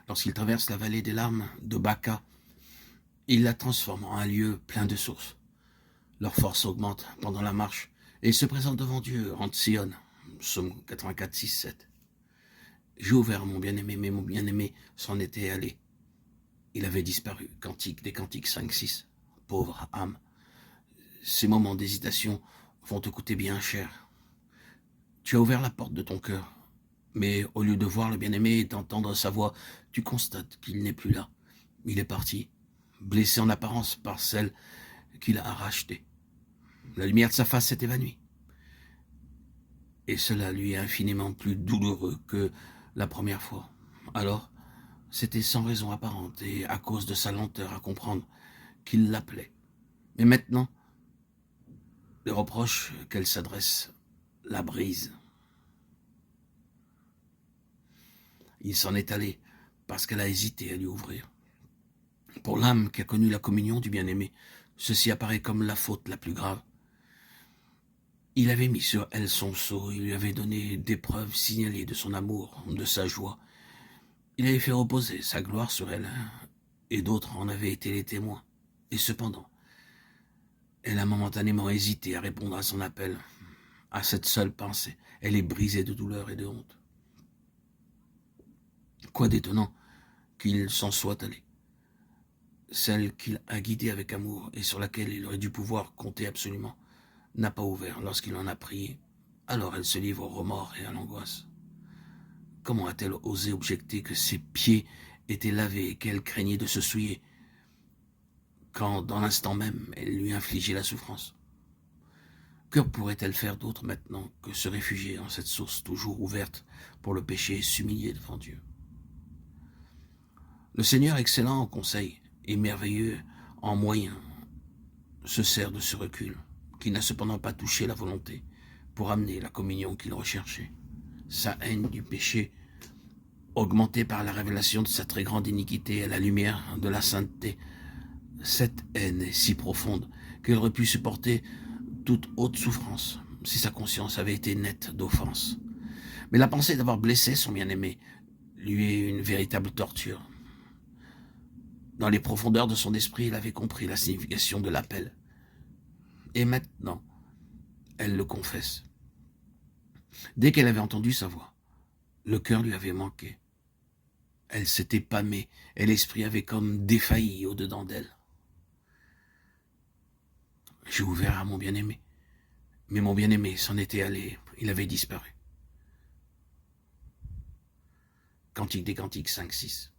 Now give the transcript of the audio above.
Lorsqu'il traverse la vallée des larmes de Baca, il la transforme en un lieu plein de sources. Leur force augmente pendant la marche et ils se présentent devant Dieu en Sion. Psaume 84, 6, 7. J'ai ouvert mon bien-aimé, mais mon bien-aimé s'en était allé. Il avait disparu. Cantique des Cantiques 5, 6. Pauvre âme. Ces moments d'hésitation vont te coûter bien cher. Tu as ouvert la porte de ton cœur, mais au lieu de voir le bien-aimé et d'entendre sa voix, tu constates qu'il n'est plus là. Il est parti, blessé en apparence par celle qu'il a rachetée. La lumière de sa face s'est évanouie. Et cela lui est infiniment plus douloureux que la première fois. Alors, c'était sans raison apparente et à cause de sa lenteur à comprendre qu'il l'appelait. Mais maintenant, les reproches qu'elle s'adresse la brisent. Il s'en est allé parce qu'elle a hésité à lui ouvrir. Pour l'âme qui a connu la communion du bien-aimé, ceci apparaît comme la faute la plus grave. Il avait mis sur elle son sceau, il lui avait donné des preuves signalées de son amour, de sa joie. Il avait fait reposer sa gloire sur elle, et d'autres en avaient été les témoins. Et cependant, elle a momentanément hésité à répondre à son appel. À cette seule pensée, elle est brisée de douleur et de honte. Quoi d'étonnant qu'il s'en soit allé. Celle qu'il a guidée avec amour et sur laquelle il aurait dû pouvoir compter absolument, n'a pas ouvert lorsqu'il en a prié. Alors elle se livre au remords et à l'angoisse. Comment a-t-elle osé objecter que ses pieds étaient lavés et qu'elle craignait de se souiller, quand dans l'instant même elle lui infligeait la souffrance? Que pourrait-elle faire d'autre maintenant que se réfugier en cette source toujours ouverte pour le péché et s'humilier devant Dieu? Le Seigneur, excellent en conseil et merveilleux en moyens, se sert de ce recul, qui n'a cependant pas touché la volonté, pour amener la communion qu'il recherchait. Sa haine du péché, augmentée par la révélation de sa très grande iniquité à la lumière de la sainteté, cette haine est si profonde qu'elle aurait pu supporter toute haute souffrance si sa conscience avait été nette d'offense. Mais la pensée d'avoir blessé son bien-aimé lui est une véritable torture. Dans les profondeurs de son esprit, il avait compris la signification de l'appel. Et maintenant, elle le confesse. Dès qu'elle avait entendu sa voix, le cœur lui avait manqué. Elle s'était pâmée et l'esprit avait comme défailli au-dedans d'elle. J'ai ouvert à mon bien-aimé, mais mon bien-aimé s'en était allé, il avait disparu. Cantique des Cantiques 5, 6.